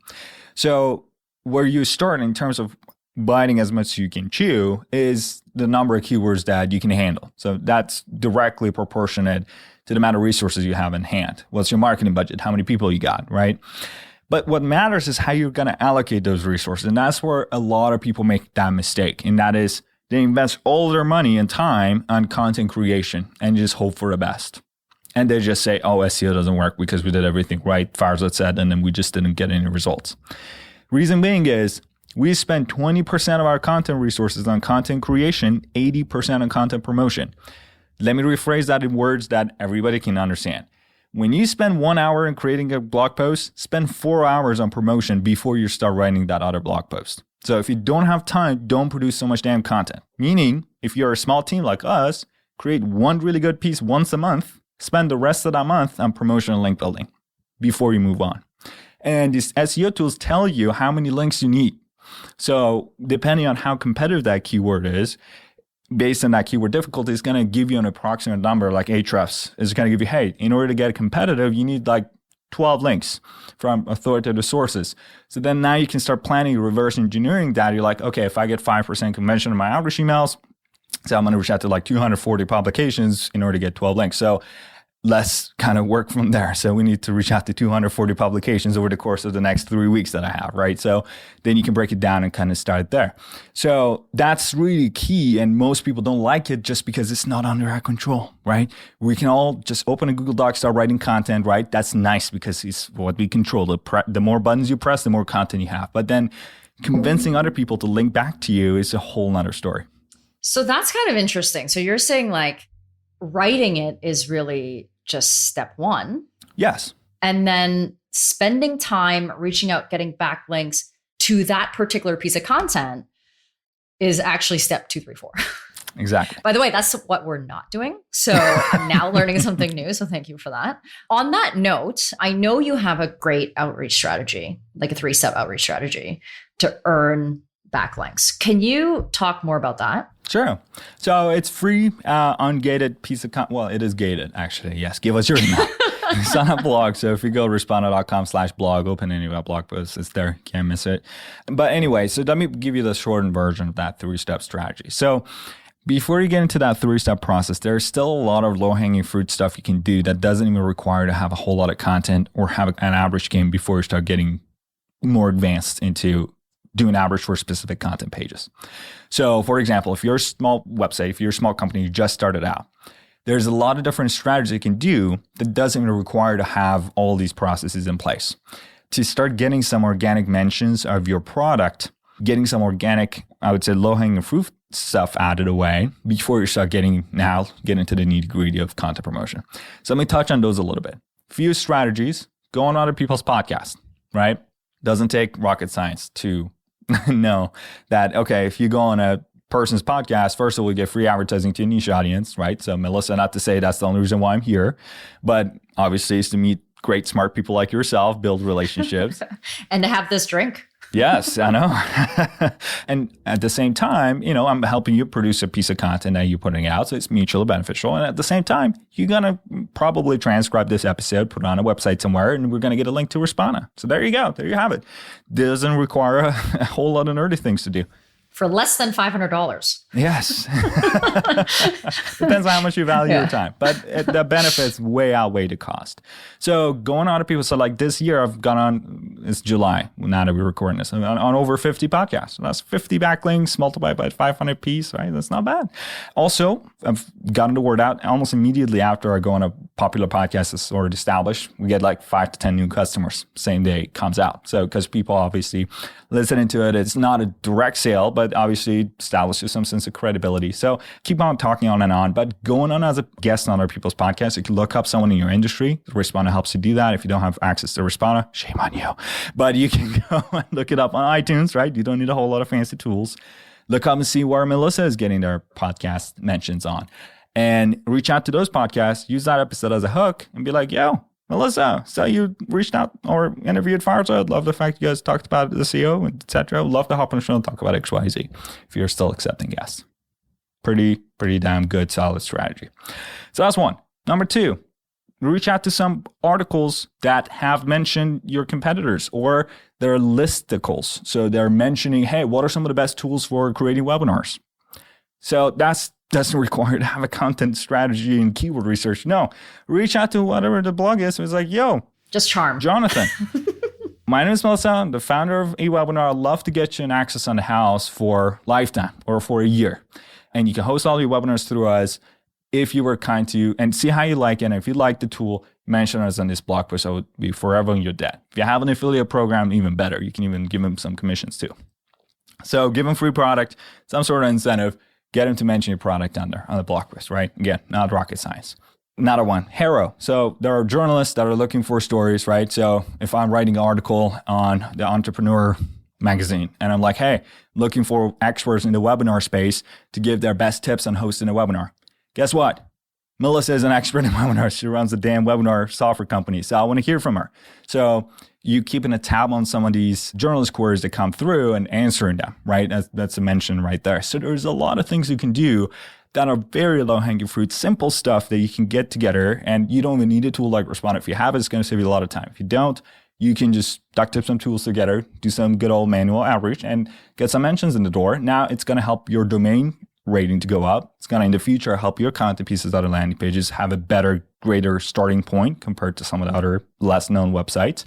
So where you start in terms of biting as much as you can chew is the number of keywords that you can handle. So that's directly proportionate to the amount of resources you have in hand. What's your marketing budget? How many people you got, right? But what matters is how you're going to allocate those resources. And that's where a lot of people make that mistake. And that is they invest all their money and time on content creation and just hope for the best. And they just say, oh, SEO doesn't work because we did everything right, Farzad said, and then we just didn't get any results. Reason being is we spend 20% of our content resources on content creation, 80% on content promotion. Let me rephrase that in words that everybody can understand. When you spend 1 hour in creating a blog post, spend 4 hours on promotion before you start writing that other blog post. So if you don't have time, don't produce so much damn content. Meaning, if you're a small team like us, create one really good piece once a month, spend the rest of that month on promotion and link building before you move on. And these SEO tools tell you how many links you need. So depending on how competitive that keyword is, based on that keyword difficulty, is going to give you an approximate number like Ahrefs. It's going to give you, hey, in order to get competitive, you need like 12 links from authoritative sources. So then now you can start planning reverse engineering that. You're like, okay, if I get 5% conversion in my outreach emails, so I'm going to reach out to like 240 publications in order to get 12 links. So let's kind of work from there. So we need to reach out to 240 publications over the course of the next 3 weeks that I have, right? So then you can break it down and kind of start there. So that's really key. And most people don't like it just because it's not under our control, right? We can all just open a Google Doc, start writing content, right? That's nice because it's what we control. The more buttons you press, the more content you have. But then convincing other people to link back to you is a whole nother story. So that's kind of interesting. So you're saying like writing it is really just step one. Yes. And then spending time reaching out, getting backlinks to that particular piece of content is actually step 2, 3, 4. Exactly. By the way, that's what we're not doing. So I'm now learning something new. So thank you for that. On that note, I know you have a great outreach strategy, like a 3-step outreach strategy to earn backlinks. Can you talk more about that? Sure. So it's free, ungated piece of content. Well, it is gated, actually. Yes. Give us your email. It's on a blog. So if you go to respona.com/blog, open any of our blog posts, it's there. Can't miss it. But anyway, so let me give you the shortened version of that 3-step strategy. So before you get into that 3-step process, there's still a lot of low-hanging fruit stuff you can do that doesn't even require to have a whole lot of content or have an average game before you start getting more advanced into doing average for specific content pages. So for example, if you're a small website, if you're a small company, you just started out, there's a lot of different strategies you can do that doesn't even require to have all these processes in place. To start getting some organic mentions of your product, getting some organic, I would say low-hanging fruit stuff added away before you start get into the nitty-gritty of content promotion. So let me touch on those a little bit. Few strategies, go on other people's podcasts, right? Doesn't take rocket science to know that, okay, if you go on a person's podcast, first of all, we get free advertising to a niche audience, right? So Melissa, not to say that's the only reason why I'm here, but obviously it's to meet great, smart people like yourself, build relationships. And to have this drink. Yes, I know. And at the same time, I'm helping you produce a piece of content that you're putting out. So it's mutually beneficial. And at the same time, you're going to probably transcribe this episode, put it on a website somewhere, and we're going to get a link to Respona. So there you go. There you have it. Doesn't require a whole lot of nerdy things to do. For less than $500. Yes. Depends on how much you value your time. But the benefits way outweigh the cost. So going on to people, so like this year I've gone on, it's July, now that we're recording this, on over 50 podcasts. So that's 50 backlinks multiplied by 500 piece, right? That's not bad. Also, I've gotten the word out almost immediately after I go on a popular podcast that's already established. We get like 5 to 10 new customers same day it comes out. So because people obviously listening to it, it's not a direct sale, but obviously establishes some sense of credibility. So keep on talking on and on, but going on as a guest on other people's podcasts, you can look up someone in your industry. Respona helps you do that. If you don't have access to Respona, shame on you. But you can go and look it up on iTunes, right? You don't need a whole lot of fancy tools. Look up and see where Melissa is getting their podcast mentions on. And reach out to those podcasts, use that episode as a hook and be like, yo, Melissa, so you reached out or interviewed Farzad. Love the fact you guys talked about the SEO, etc. Love to hop on the show and talk about XYZ if you're still accepting guests. Pretty damn good, solid strategy. So that's one. Number 2, reach out to some articles that have mentioned your competitors or their listicles. So they're mentioning, hey, what are some of the best tools for creating webinars? So that doesn't require to have a content strategy and keyword research. No, reach out to whatever the blog is. It's like, yo, just charm. Jonathan. My name is Melissa. I'm the founder of eWebinar. I'd love to get you an access on the house for lifetime or for a year. And you can host all your webinars through us if you were kind to, and see how you like it. And if you like the tool, mention us on this blog post. I would be forever in your debt. If you have an affiliate program, even better. You can even give them some commissions too. So give them free product, some sort of incentive. Get them to mention your product on the blog post, right? Again, not rocket science. Another one, Hero. So there are journalists that are looking for stories, right? So if I'm writing an article on the Entrepreneur magazine and I'm like, hey, looking for experts in the webinar space to give their best tips on hosting a webinar. Guess what? Melissa is an expert in webinars. She runs a damn webinar software company. So I want to hear from her. So you keeping a tab on some of these journalist queries that come through and answering them, right? That's a mention right there. So there's a lot of things you can do that are very low-hanging fruit, simple stuff that you can get together, and you don't even need a tool like Respona. If you have it, it's going to save you a lot of time. If you don't, you can just duct tape some tools together, do some good old manual outreach, and get some mentions in the door. Now it's going to help your domain rating to go up. It's going to, in the future, help your content pieces, other landing pages have a better, greater starting point compared to some of the other less-known websites.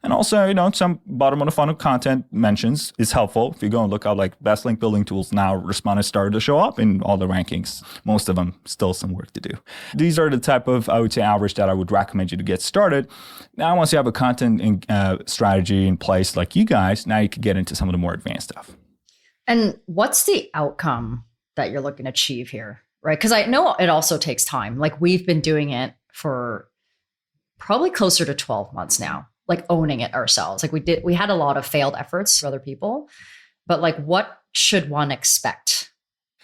And also, some bottom of the funnel content mentions is helpful. If you go and look out like best link building tools, now Respona started to show up in all the rankings. Most of them still some work to do. These are the type of, I would say, average that I would recommend you to get started. Now, once you have a content strategy in place like you guys, now you can get into some of the more advanced stuff. And what's the outcome that you're looking to achieve here, right? Because I know it also takes time. Like we've been doing it for probably closer to 12 months now. like owning it ourselves. Like we had a lot of failed efforts for other people, but like what should one expect?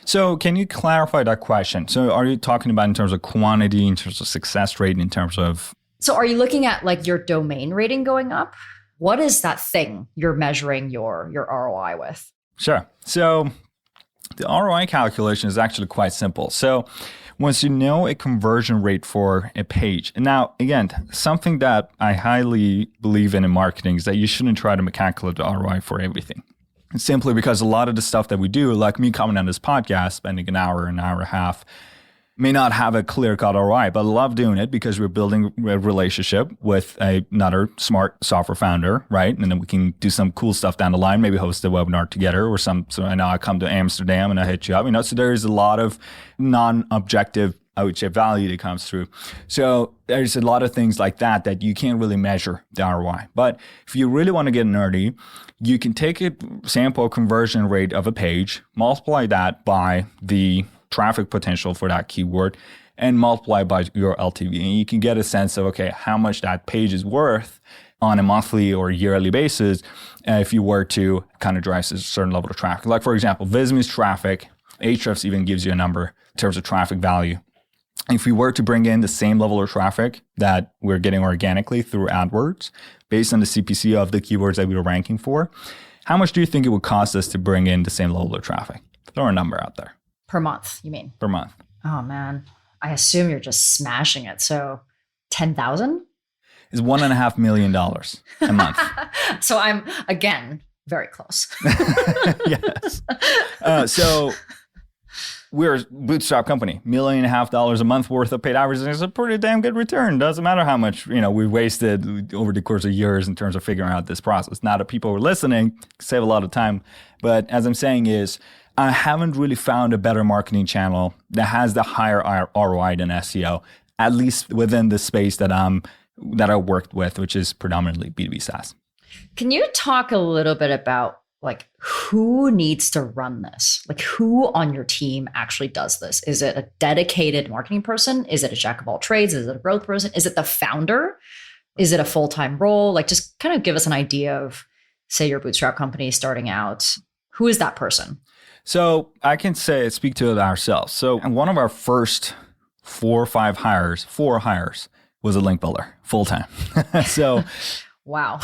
So can you clarify that question? So are you talking about in terms of quantity, in terms of success rate, in terms of... So are you looking at like your domain rating going up? What is that thing you're measuring your ROI with? Sure. So the ROI calculation is actually quite simple. So once you know a conversion rate for a page, and now again, something that I highly believe in marketing is that you shouldn't try to calculate the ROI for everything. Simply because a lot of the stuff that we do, like me coming on this podcast, spending an hour and a half, may not have a clear-cut ROI, but I love doing it because we're building a relationship with another smart software founder, right? And then we can do some cool stuff down the line, maybe host a webinar together or so I know I come to Amsterdam and I hit you up, so there's a lot of non-objective, I would say, value that comes through. So there's a lot of things like that you can't really measure the ROI. But if you really want to get nerdy, you can take a sample conversion rate of a page, multiply that by the traffic potential for that keyword, and multiply by your LTV. And you can get a sense of, okay, how much that page is worth on a monthly or yearly basis if you were to kind of drive a certain level of traffic. Like, for example, Visme's traffic, Ahrefs even gives you a number in terms of traffic value. If we were to bring in the same level of traffic that we're getting organically through AdWords, based on the CPC of the keywords that we were ranking for, how much do you think it would cost us to bring in the same level of traffic? Throw a number out there. Per month, you mean? Per month. Oh, man. I assume you're just smashing it. So 10,000? Is $1.5 million a month. So I'm, again, very close. Yes. So we're a bootstrap company. $1.5 million a month worth of paid advertising is a pretty damn good return. Doesn't matter how much we wasted over the course of years in terms of figuring out this process. Now that people are listening, save a lot of time. But as I'm saying is, I haven't really found a better marketing channel that has the higher ROI than SEO, at least within the space that I worked with, which is predominantly B2B SaaS. Can you talk a little bit about like who needs to run this? Like who on your team actually does this? Is it a dedicated marketing person? Is it a jack of all trades? Is it a growth person? Is it the founder? Is it a full-time role? Like just kind of give us an idea of, say, your bootstrap company starting out. Who is that person? So I can speak to it ourselves. So one of our first 4 hires was a link builder full-time. So wow.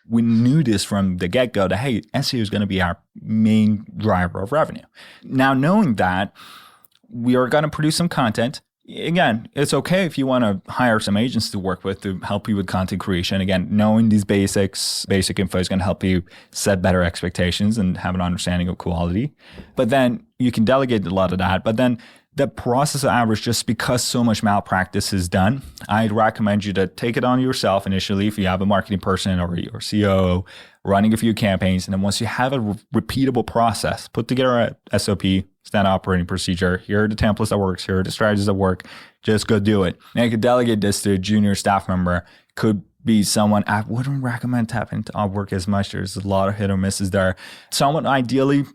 We knew this from the get-go that, hey, SEO is going to be our main driver of revenue. Now, knowing that, we are going to produce some content. Again, it's okay if you want to hire some agents to work with to help you with content creation. Again, knowing these basic info is going to help you set better expectations and have an understanding of quality. But then you can delegate a lot of that. But then the process of average, just because so much malpractice is done, I'd recommend you to take it on yourself initially if you have a marketing person or your COO running a few campaigns. And then once you have a repeatable process, put together a SOP, standard operating procedure. Here are the templates that works. Here are the strategies that work. Just go do it. And you could delegate this to a junior staff member. Could be someone, I wouldn't recommend tapping into Upwork as much. There's a lot of hit or misses there. Someone ideally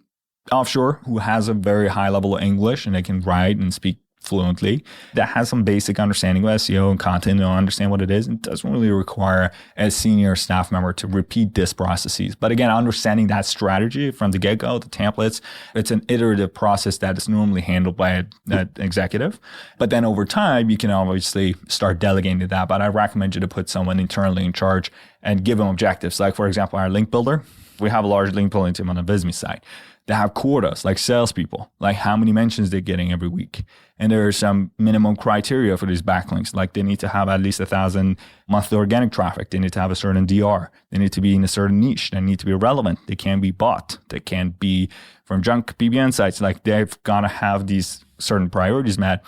offshore who has a very high level of English and they can write and speak fluently, that has some basic understanding of SEO and content and understand what it is. It doesn't really require a senior staff member to repeat this processes. But again, understanding that strategy from the get-go, the templates, it's an iterative process that is normally handled by an executive. But then over time, you can obviously start delegating to that. But I recommend you to put someone internally in charge and give them objectives. Like, for example, our link builder, we have a large link building team on the Visme side. They have quotas, like salespeople, like how many mentions they're getting every week. And there are some minimum criteria for these backlinks. Like they need to have at least 1,000 monthly organic traffic. They need to have a certain DR. They need to be in a certain niche. They need to be relevant. They can't be bought. They can't be from junk PBN sites. Like they've got to have these certain priorities met.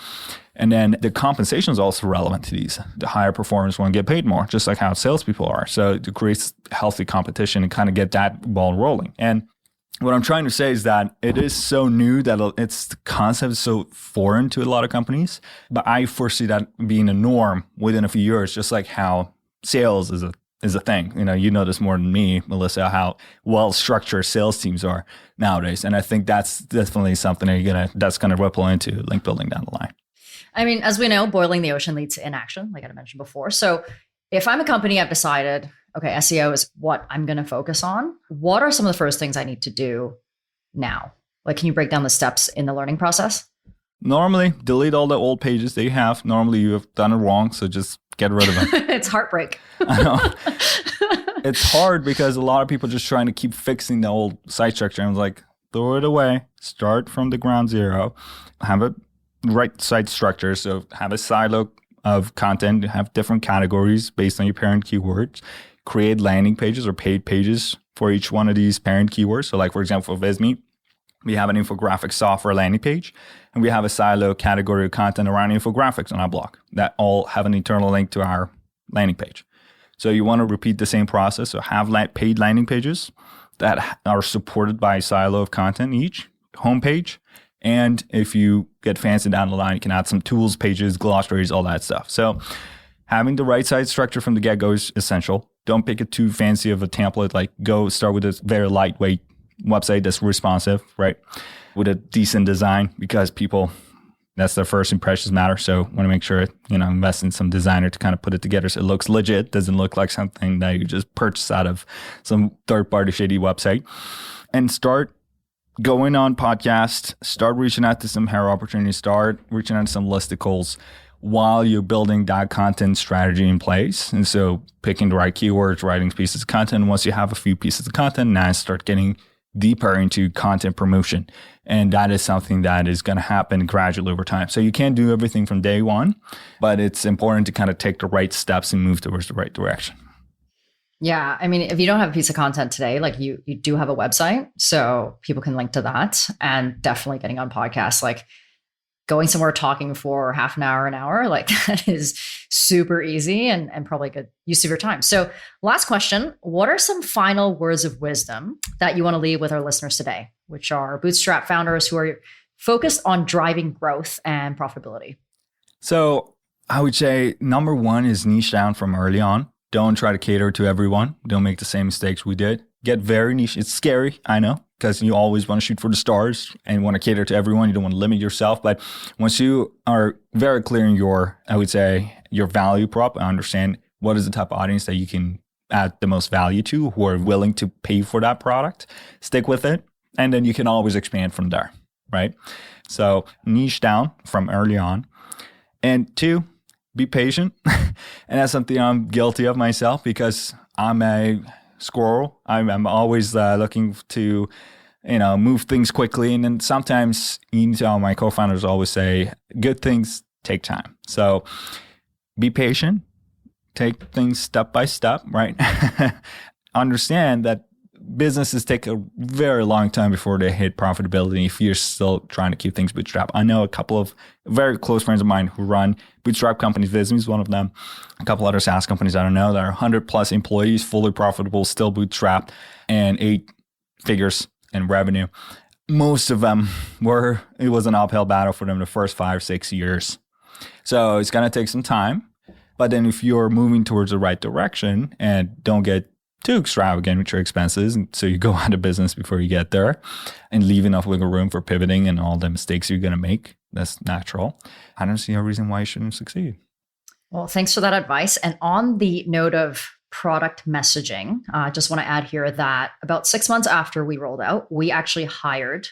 And then the compensation is also relevant to these. The higher performers want to get paid more, just like how salespeople are. So it creates healthy competition and kind of get that ball rolling. And what I'm trying to say is that it is so new that the concept is so foreign to a lot of companies. But I foresee that being a norm within a few years, just like how sales is a thing. You know this more than me, Melissa, how well-structured sales teams are nowadays. And I think that's definitely something that's going to ripple into link building down the line. I mean, as we know, boiling the ocean leads to inaction, like I mentioned before. So If I'm a company, I've decided, okay, SEO is what I'm going to focus on. What are some of the first things I need to do now? Like, can you break down the steps in the learning process? Normally, delete all the old pages that you have. Normally, you have done it wrong, so just get rid of them. It's heartbreak. I know. It's hard because a lot of people are just trying to keep fixing the old site structure. And it's like, throw it away. Start from the ground zero. Have a right site structure. So have a silo of content. Have different categories based on your parent keywords. Create landing pages or paid pages for each one of these parent keywords. So like, for example, for Visme, we have an infographic software landing page, and we have a silo category of content around infographics on our blog that all have an internal link to our landing page. So you want to repeat the same process. So have paid landing pages that are supported by a silo of content each, homepage. And if you get fancy down the line, you can add some tools, pages, glossaries, all that stuff. So having the right site structure from the get-go is essential. Don't pick it too fancy of a template. Like, go start with a very lightweight website that's responsive, right? With a decent design, because people, that's their first impressions matter. So want to make sure, invest in some designer to kind of put it together so it looks legit, doesn't look like something that you just purchase out of some third-party shady website. And start going on podcasts, start reaching out to some hair opportunities, start reaching out to some listicles while you're building that content strategy in place. And so picking the right keywords, writing pieces of content. Once you have a few pieces of content, now start getting deeper into content promotion. And that is something that is going to happen gradually over time. So you can't do everything from day one, but it's important to kind of take the right steps and move towards the right direction. Yeah. I mean, if you don't have a piece of content today, like you do have a website, so people can link to that, and definitely getting on podcasts, like going somewhere talking for half an hour, like that is super easy and probably a good use of your time. So last question, what are some final words of wisdom that you want to leave with our listeners today, which are bootstrap founders who are focused on driving growth and profitability? So I would say number one is niche down from early on. Don't try to cater to everyone. Don't make the same mistakes we did. Get very niche. It's scary, I know, because you always want to shoot for the stars and want to cater to everyone. You don't want to limit yourself. But once you are very clear in your value prop, and understand what is the type of audience that you can add the most value to, who are willing to pay for that product, stick with it. And then you can always expand from there, right? So niche down from early on. And two, be patient. And that's something I'm guilty of myself, because I'm a squirrel. I'm always looking to, move things quickly. And then sometimes, my co-founders always say, good things take time. So be patient, take things step by step, right? Understand that businesses take a very long time before they hit profitability if you're still trying to keep things bootstrap. I know a couple of very close friends of mine who run bootstrap companies. Visme is one of them. A couple other SaaS companies I don't know that are 100 plus employees, fully profitable, still bootstrapped, and 8 figures in revenue. Most of them it was an uphill battle for them the first 5-6 years. So it's going to take some time. But then if you're moving towards the right direction and don't get too extravagant with your expenses, and so you go out of business before you get there, and leave enough wiggle room for pivoting and all the mistakes you're going to make, that's natural. I don't see a reason why you shouldn't succeed. Well, thanks for that advice. And on the note of product messaging, I just want to add here that about 6 months after we rolled out, we actually hired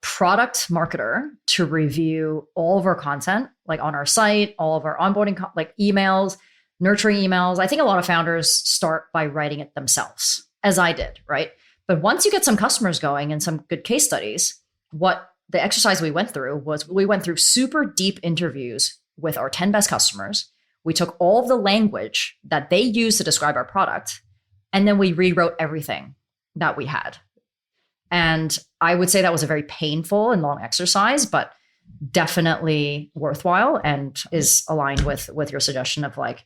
product marketer to review all of our content, like on our site, all of our onboarding, like emails, nurturing emails. I think a lot of founders start by writing it themselves, as I did, right? But once you get some customers going and some good case studies, what the exercise we went through was we went through super deep interviews with our 10 best customers. We took all of the language that they use to describe our product, and then we rewrote everything that we had. And I would say that was a very painful and long exercise, but definitely worthwhile, and is aligned with your suggestion of like,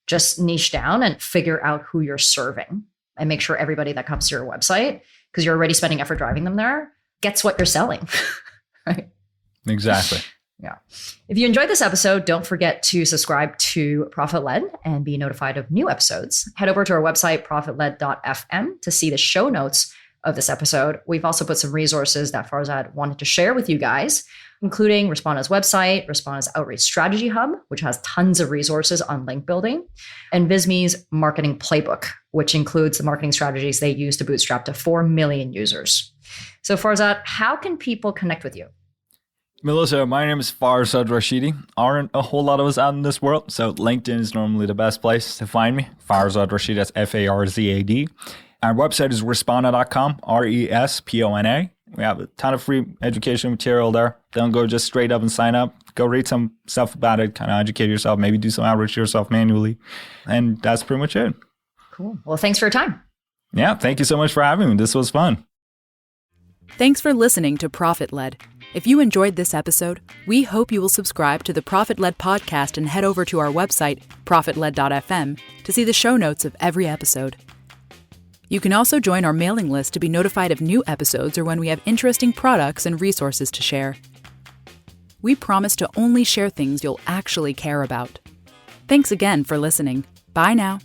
just niche down and figure out who you're serving, and make sure everybody that comes to your website, because you're already spending effort driving them there, gets what you're selling, right? Exactly. Yeah. If you enjoyed this episode, don't forget to subscribe to ProfitLed and be notified of new episodes. Head over to our website, profitled.fm, to see the show notes of this episode. We've also put some resources that Farzad wanted to share with you guys, including Respona's website, Respona's Outreach Strategy Hub, which has tons of resources on link building, and Visme's marketing playbook, which includes the marketing strategies they use to bootstrap to 4 million users. So Farzad, how can people connect with you? Melissa, my name is Farzad Rashidi. Aren't a whole lot of us out in this world, so LinkedIn is normally the best place to find me. Farzad Rashidi, that's Farzad. Our website is respona.com, Respona. We have a ton of free education material there. Don't go just straight up and sign up. Go read some stuff about it, kind of educate yourself, maybe do some outreach yourself manually. And that's pretty much it. Cool. Well, thanks for your time. Yeah, thank you so much for having me. This was fun. Thanks for listening to ProfitLed. If you enjoyed this episode, we hope you will subscribe to the ProfitLed podcast and head over to our website, profitled.fm, to see the show notes of every episode. You can also join our mailing list to be notified of new episodes or when we have interesting products and resources to share. We promise to only share things you'll actually care about. Thanks again for listening. Bye now.